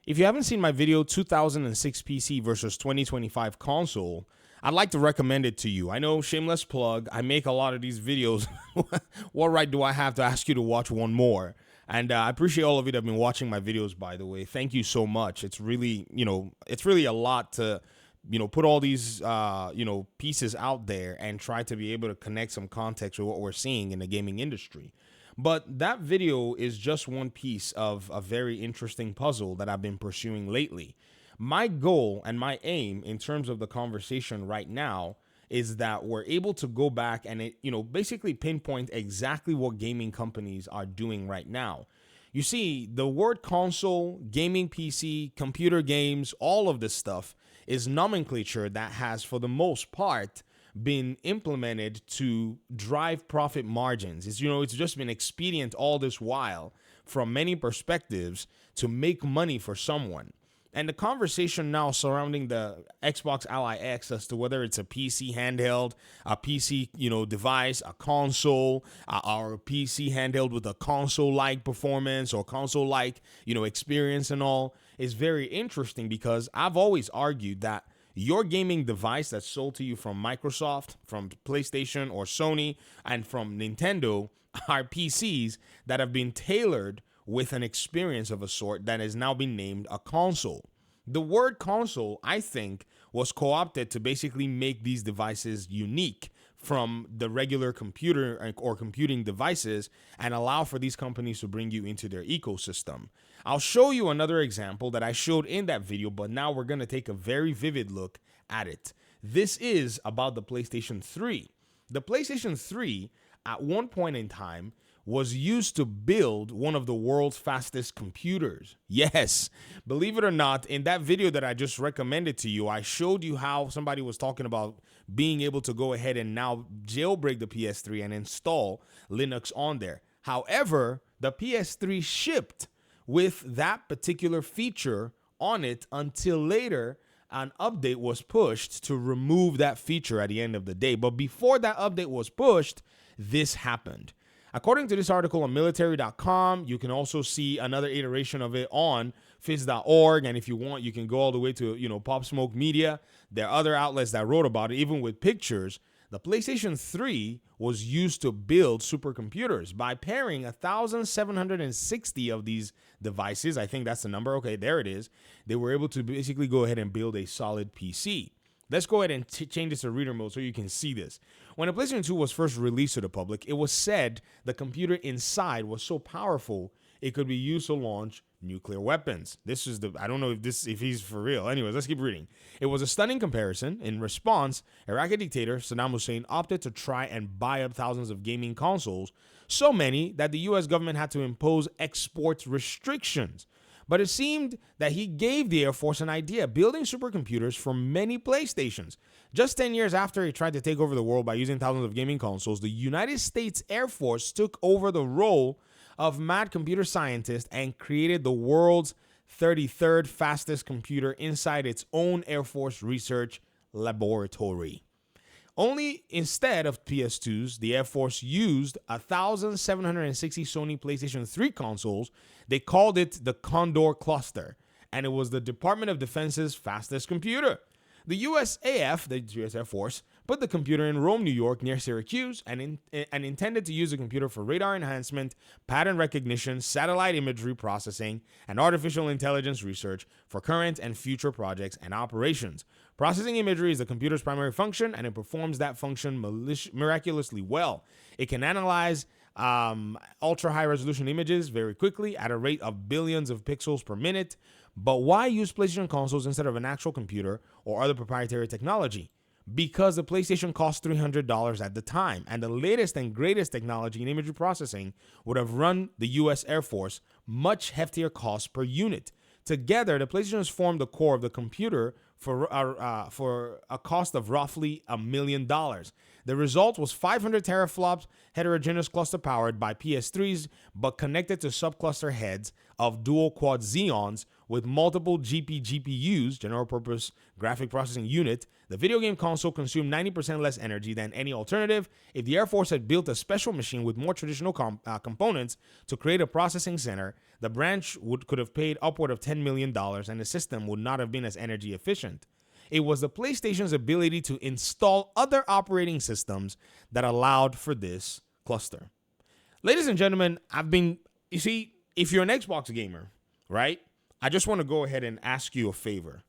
If you haven't seen my video 2006 PC versus 2025 console, I'd like to recommend it to you. I know, shameless plug, I make a lot of these videos. What right do I have to ask you to watch one more? And I appreciate all of you that have been watching my videos, by the way. Thank you so much. It's really, it's really a lot to, put all these, pieces out there and try to be able to connect some context with what we're seeing in the gaming industry. But that video is just one piece of a very interesting puzzle that I've been pursuing lately. My goal and my aim in terms of the conversation right now is that we're able to go back and basically pinpoint exactly what gaming companies are doing right now. You see, the word console, gaming PC, computer games, all of this stuff is nomenclature that has, for the most part, been implemented to drive profit margins. It's just been expedient all this while from many perspectives to make money for someone. And the conversation now surrounding the Xbox Ally X as to whether it's a PC handheld, a PC, device, a console, or a PC handheld with a console-like performance or console-like, experience and all is very interesting, because I've always argued that your gaming device that's sold to you from Microsoft, from PlayStation or Sony, and from Nintendo are PCs that have been tailored with an experience of a sort that has now been named a console. The word console, I think, was co-opted to basically make these devices unique from the regular computer or computing devices and allow for these companies to bring you into their ecosystem. I'll show you another example that I showed in that video, but now we're going to take a very vivid look at it. This is about the PlayStation 3. The PlayStation 3, at one point in time, was used to build one of the world's fastest computers. Yes, believe it or not, in that video that I just recommended to you, I showed you how somebody was talking about being able to go ahead and now jailbreak the PS3 and install Linux on there. However, the PS3 shipped with that particular feature on it until later an update was pushed to remove that feature at the end of the day. But before that update was pushed, this happened. According to this article on military.com, you can also see another iteration of it on fizz.org. And if you want, you can go all the way to, Pop Smoke Media. There are other outlets that wrote about it, even with pictures. The PlayStation 3 was used to build supercomputers by pairing 1,760 of these devices. I think that's the number. Okay, there it is. They were able to basically go ahead and build a solid PC. Let's go ahead and change this to reader mode so you can see this. When the PlayStation 2 was first released to the public, it was said the computer inside was so powerful it could be used to launch nuclear weapons. I don't know if he's for real. Anyways, let's keep reading. It was a stunning comparison. In response, Iraqi dictator Saddam Hussein opted to try and buy up thousands of gaming consoles, so many that the US government had to impose export restrictions. But it seemed that he gave the Air Force an idea, building supercomputers for many PlayStations. Just 10 years after he tried to take over the world by using thousands of gaming consoles, the United States Air Force took over the role of mad computer scientist and created the world's 33rd fastest computer inside its own Air Force research laboratory. Only instead of PS2s, the Air Force used 1,760 Sony PlayStation 3 consoles. They called it the Condor Cluster, and it was the Department of Defense's fastest computer. The USAF, the US Air Force, put the computer in Rome, New York, near Syracuse, and intended to use the computer for radar enhancement, pattern recognition, satellite imagery processing, and artificial intelligence research for current and future projects and operations. Processing imagery is the computer's primary function, and it performs that function miraculously well. It can analyze ultra-high resolution images very quickly at a rate of billions of pixels per minute. But why use PlayStation consoles instead of an actual computer or other proprietary technology? Because the PlayStation cost $300 at the time, and the latest and greatest technology in imagery processing would have run the US Air Force much heftier costs per unit. Together, the PlayStations formed the core of the computer for a cost of roughly $1 million. The result was 500 teraflops heterogeneous cluster powered by PS3s, but connected to subcluster heads of dual quad Xeons with multiple GPUs, general purpose graphic processing unit. The video game console consumed 90% less energy than any alternative. If the Air Force had built a special machine with more traditional components to create a processing center, the branch could have paid upward of $10 million and the system would not have been as energy efficient. It was the PlayStation's ability to install other operating systems that allowed for this cluster. Ladies and gentlemen, you see, if you're an Xbox gamer, right? I just want to go ahead and ask you a favor.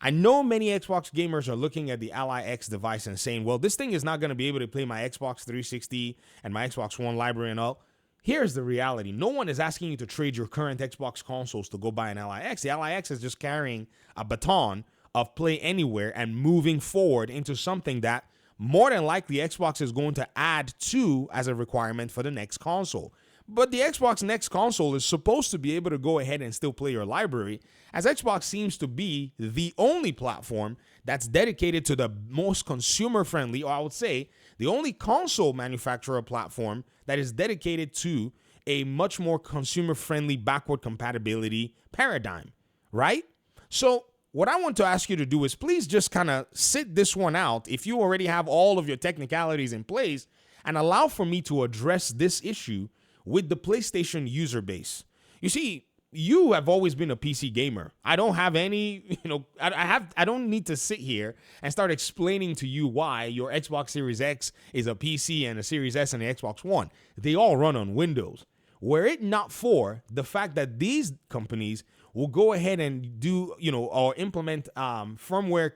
I know many Xbox gamers are looking at the Ally X device and saying, well, this thing is not going to be able to play my Xbox 360 and my Xbox One library and all. Here's the reality. No one is asking you to trade your current Xbox consoles to go buy an Ally X. The Ally X is just carrying a baton of play anywhere and moving forward into something that more than likely Xbox is going to add to as a requirement for the next console. But the Xbox next console is supposed to be able to go ahead and still play your library, as Xbox seems to be the only platform that's dedicated to the most consumer-friendly, or I would say the only console manufacturer platform that is dedicated to a much more consumer-friendly backward compatibility paradigm, right? So what I want to ask you to do is please just kind of sit this one out if you already have all of your technicalities in place and allow for me to address this issue with the PlayStation user base. You see, you have always been a PC gamer. I don't have any, I don't need to sit here and start explaining to you why your Xbox Series X is a PC and a Series S and an Xbox One. They all run on Windows. Were it not for the fact that these companies will go ahead and do, or implement firmware,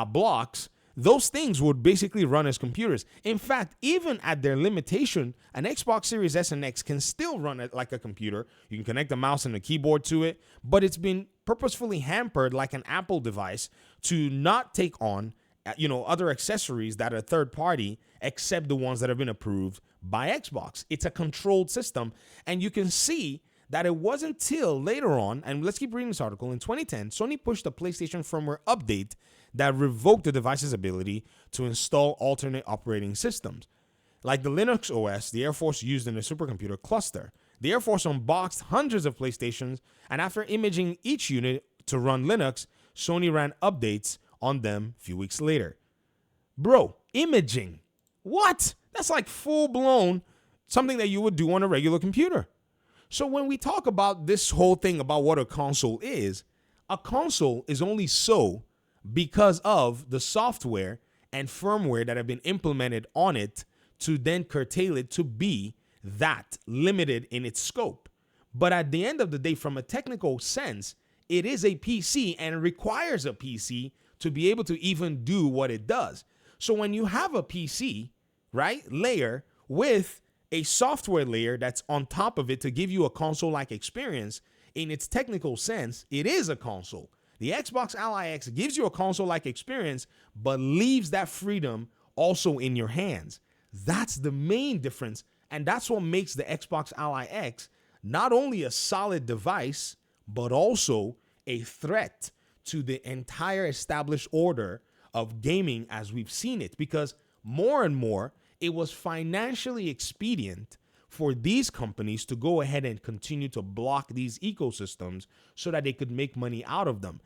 blocks, those things would basically run as computers. In fact, even at their limitation, an Xbox Series S and X can still run it like a computer. You can connect a mouse and a keyboard to it, but it's been purposefully hampered like an Apple device to not take on, other accessories that are third party except the ones that have been approved by Xbox. It's a controlled system, and you can see that it wasn't till later on, and let's keep reading this article, in 2010, Sony pushed a PlayStation firmware update that revoked the device's ability to install alternate operating systems. Like the Linux OS, the Air Force used in a supercomputer cluster. The Air Force unboxed hundreds of PlayStations, and after imaging each unit to run Linux, Sony ran updates on them a few weeks later. Bro, imaging. What? That's like full-blown something that you would do on a regular computer. So when we talk about this whole thing about what a console is only so because of the software and firmware that have been implemented on it to then curtail it to be that limited in its scope. But at the end of the day, from a technical sense, it is a PC and it requires a PC to be able to even do what it does. So when you have a PC, right, layer with a software layer that's on top of it to give you a console-like experience, in its technical sense, it is a console. The Xbox Ally X gives you a console-like experience, but leaves that freedom also in your hands. That's the main difference, and that's what makes the Xbox Ally X not only a solid device, but also a threat to the entire established order of gaming as we've seen it, because more and more, it was financially expedient for these companies to go ahead and continue to block these ecosystems so that they could make money out of them.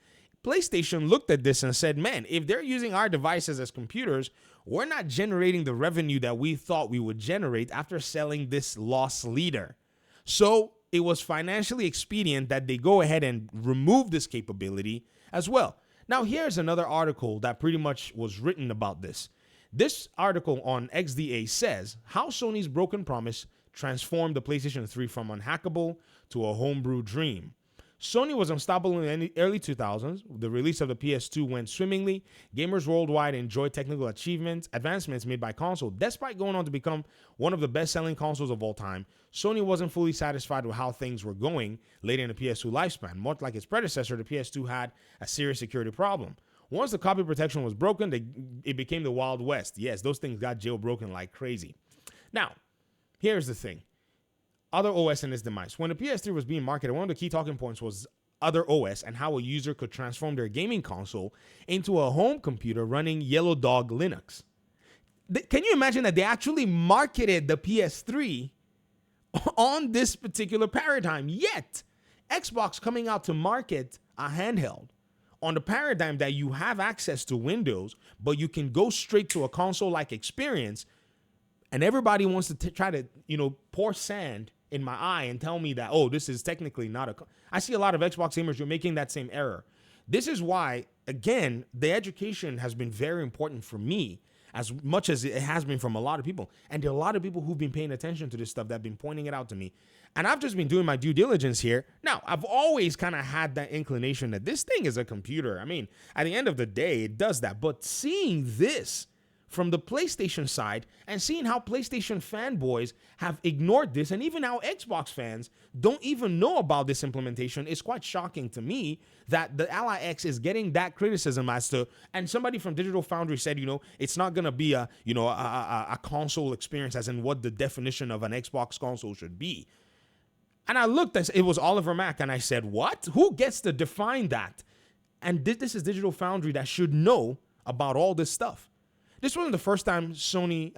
PlayStation looked at this and said, man, if they're using our devices as computers, we're not generating the revenue that we thought we would generate after selling this loss leader. So it was financially expedient that they go ahead and remove this capability as well. Now, here's another article that pretty much was written about this. This article on XDA says how Sony's broken promise transformed the PlayStation 3 from unhackable to a homebrew dream. Sony was unstoppable in the early 2000s. The release of the PS2 went swimmingly. Gamers worldwide enjoyed technical advancements made by console. Despite going on to become one of the best-selling consoles of all time, Sony wasn't fully satisfied with how things were going later in the PS2 lifespan. Much like its predecessor, the PS2 had a serious security problem. Once the copy protection was broken, it became the Wild West. Yes, those things got jailbroken like crazy. Now, here's the thing. Other OS in its demise. When the PS3 was being marketed, one of the key talking points was other OS and how a user could transform their gaming console into a home computer running Yellow Dog Linux. Can you imagine that they actually marketed the PS3 on this particular paradigm? Yet, Xbox coming out to market a handheld on the paradigm that you have access to Windows, but you can go straight to a console-like experience, and everybody wants to try to, pour sand in my eye and tell me that, oh, this is technically not a... I see a lot of Xbox gamers who are making that same error. This is why, again, the education has been very important for me, as much as it has been from a lot of people. And there are a lot of people who've been paying attention to this stuff that have been pointing it out to me. And I've just been doing my due diligence here. Now, I've always kind of had that inclination that this thing is a computer. I mean, at the end of the day, it does that. But seeing this from the PlayStation side and seeing how PlayStation fanboys have ignored this, and even how Xbox fans don't even know about this implementation, is quite shocking to me that the Ally X is getting that criticism as to, and somebody from Digital Foundry said, it's not going to be a console experience as in what the definition of an Xbox console should be. And I looked, it was Oliver Mack, and I said, what? Who gets to define that? And this is Digital Foundry that should know about all this stuff. This wasn't the first time Sony,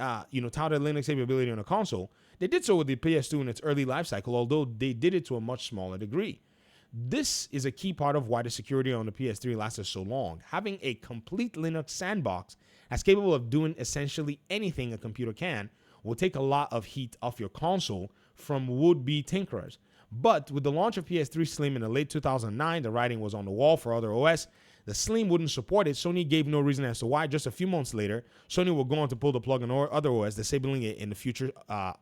touted Linux capability on a console. They did so with the PS2 in its early life cycle, although they did it to a much smaller degree. This is a key part of why the security on the PS3 lasted so long. Having a complete Linux sandbox that's capable of doing essentially anything a computer can will take a lot of heat off your console from would-be tinkerers. But with the launch of PS3 Slim in the late 2009, the writing was on the wall for other OS. The Slim wouldn't support it. Sony gave no reason as to why. Just a few months later, Sony will go on to pull the plug on other OS, disabling it in the future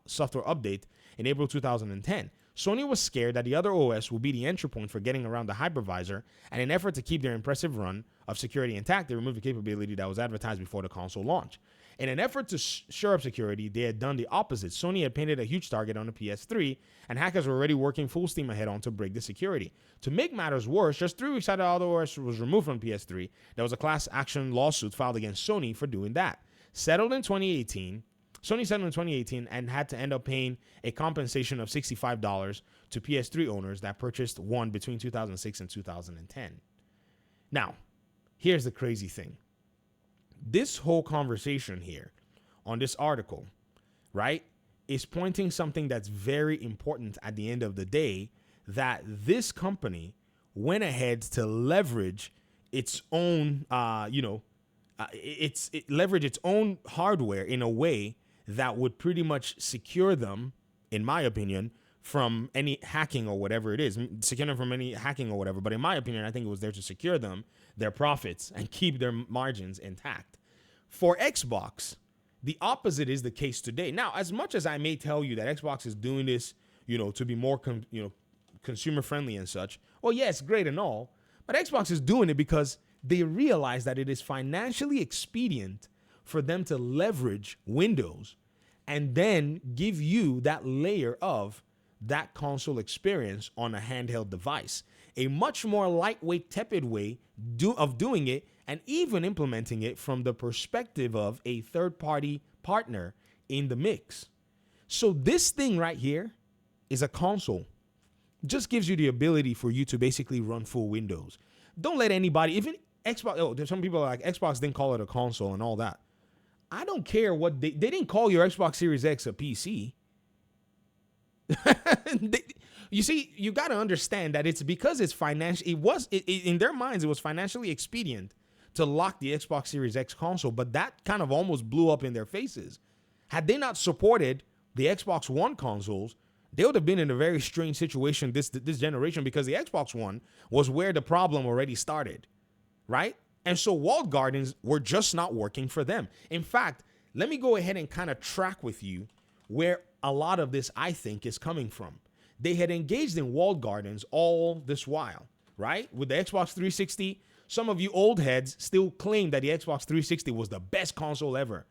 software update in April 2010. Sony was scared that the other OS would be the entry point for getting around the hypervisor, and in an effort to keep their impressive run of security intact, they removed the capability that was advertised before the console launch. In an effort to shore up security, they had done the opposite. Sony had painted a huge target on the PS3, and hackers were already working full steam ahead on to break the security. To make matters worse, just 3 weeks after the OS was removed from PS3, there was a class action lawsuit filed against Sony for doing that. Sony settled in 2018 and had to end up paying a compensation of $65 to PS3 owners that purchased one between 2006 and 2010. Now, here's the crazy thing. This whole conversation here on this article, right, is pointing something that's very important at the end of the day, that this company went ahead to leverage its own, leverage its own hardware in a way that would pretty much secure them, in my opinion, from any hacking or whatever it is, secure them from any hacking or whatever. But in my opinion, I think it was there to secure them, their profits, and keep their margins intact. For Xbox, the opposite is the case today. Now, as much as I may tell you that Xbox is doing this, to be more, consumer friendly and such, well, yeah, it's great and all, but Xbox is doing it because they realize that it is financially expedient for them to leverage Windows and then give you that layer of that console experience on a handheld device. A much more lightweight, tepid way of doing it, and even implementing it from the perspective of a third-party partner in the mix. So this thing right here is a console. Just gives you the ability for you to basically run full Windows. Don't let anybody, even Xbox, there's some people like Xbox didn't call it a console and all that. I don't care what they didn't call your Xbox Series X a PC. You see, you got to understand that it's because it's financial. In their minds, it was financially expedient to lock the Xbox Series X console, but that kind of almost blew up in their faces. Had they not supported the Xbox One consoles, they would have been in a very strange situation this generation, because the Xbox One was where the problem already started, right? And so walled gardens were just not working for them. In fact, let me go ahead and kind of track with you where a lot of this, I think, is coming from. They had engaged in walled gardens all this while, right? With the Xbox 360, some of you old heads still claim that the Xbox 360 was the best console ever.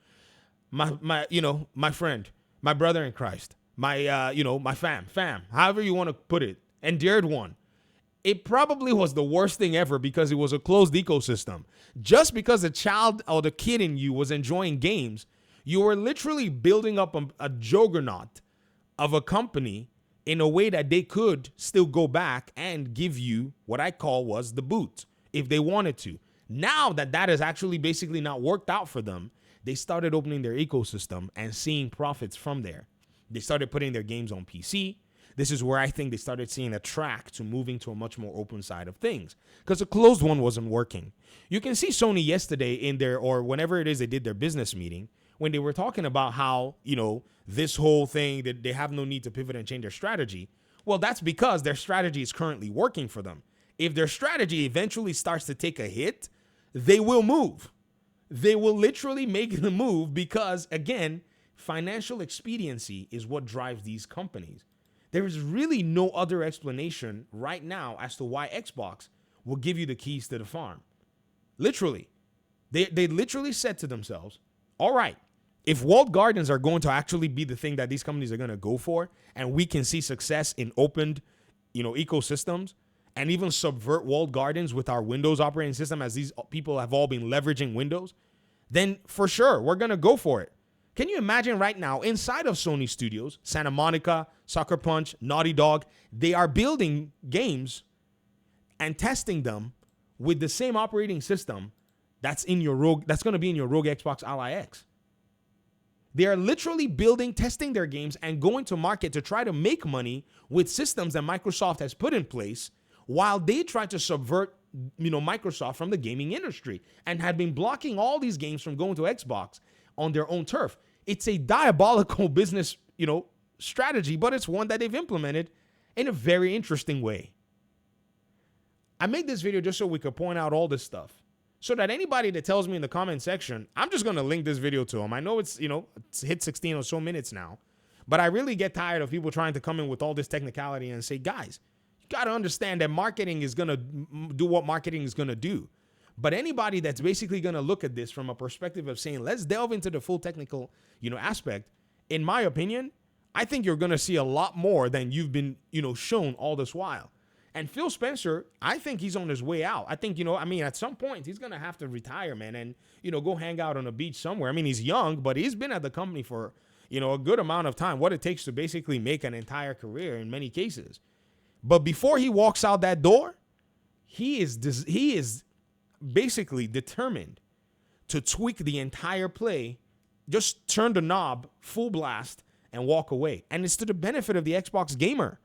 My friend, my brother in Christ, my fam, however you want to put it, endured one. It probably was the worst thing ever because it was a closed ecosystem. Just because the child or the kid in you was enjoying games, you were literally building up a juggernaut of a company in a way that they could still go back and give you what I call was the boot if they wanted to. Now that that has actually basically not worked out for them, they started opening their ecosystem and seeing profits from there. They started putting their games on PC. This is where I think they started seeing a track to moving to a much more open side of things, because a closed one wasn't working. You can see Sony yesterday in their, or whenever it is they did their business meeting, when they were talking about how, this whole thing that they have no need to pivot and change their strategy. Well, that's because their strategy is currently working for them. If their strategy eventually starts to take a hit, they will move. They will literally make the move because, again, financial expediency is what drives these companies. There is really no other explanation right now as to why Xbox will give you the keys to the farm. Literally. They literally said to themselves, all right, if walled gardens are going to actually be the thing that these companies are going to go for, and we can see success in opened, ecosystems, and even subvert walled gardens with our Windows operating system, as these people have all been leveraging Windows, then for sure, we're going to go for it. Can you imagine right now, inside of Sony Studios, Santa Monica, Sucker Punch, Naughty Dog, they are building games and testing them with the same operating system that's in your Rogue, that's going to be in your Rogue Xbox Ally X. They are literally building, testing their games, and going to market to try to make money with systems that Microsoft has put in place, while they try to subvert, Microsoft from the gaming industry and had been blocking all these games from going to Xbox on their own turf. It's a diabolical business, strategy, but it's one that they've implemented in a very interesting way. I made this video just so we could point out all this stuff, so that anybody that tells me in the comment section, I'm just going to link this video to them. I know it's, it's hit 16 or so minutes now, but I really get tired of people trying to come in with all this technicality and say, guys, you got to understand that marketing is going to do what marketing is going to do. But anybody that's basically going to look at this from a perspective of saying, let's delve into the full technical, aspect, in my opinion, I think you're going to see a lot more than you've been, shown all this while. And Phil Spencer, I think he's on his way out. I think, at some point he's going to have to retire, man, and, go hang out on a beach somewhere. I mean, he's young, but he's been at the company for, a good amount of time, what it takes to basically make an entire career in many cases. But before he walks out that door, he is basically determined to tweak the entire play, just turn the knob full blast and walk away. And it's to the benefit of the Xbox gamer,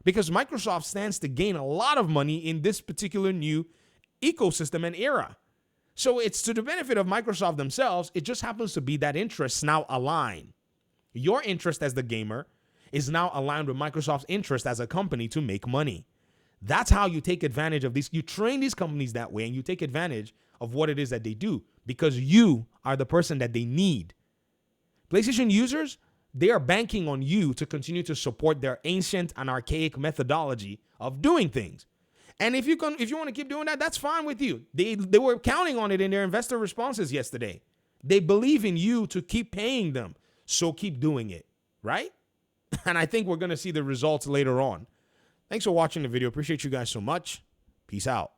because Microsoft stands to gain a lot of money in this particular new ecosystem and era. So it's to the benefit of Microsoft themselves. It just happens to be that interests now align. Your interest as the gamer is now aligned with Microsoft's interest as a company to make money. That's how you take advantage of these. You train these companies that way, and you take advantage of what it is that they do, because you are the person that they need. PlayStation users, they are banking on you to continue to support their ancient and archaic methodology of doing things. And if you want to keep doing that, that's fine with you. They were counting on it in their investor responses yesterday. They believe in you to keep paying them, so keep doing it, right? And I think we're going to see the results later on. Thanks for watching the video. Appreciate you guys so much. Peace out.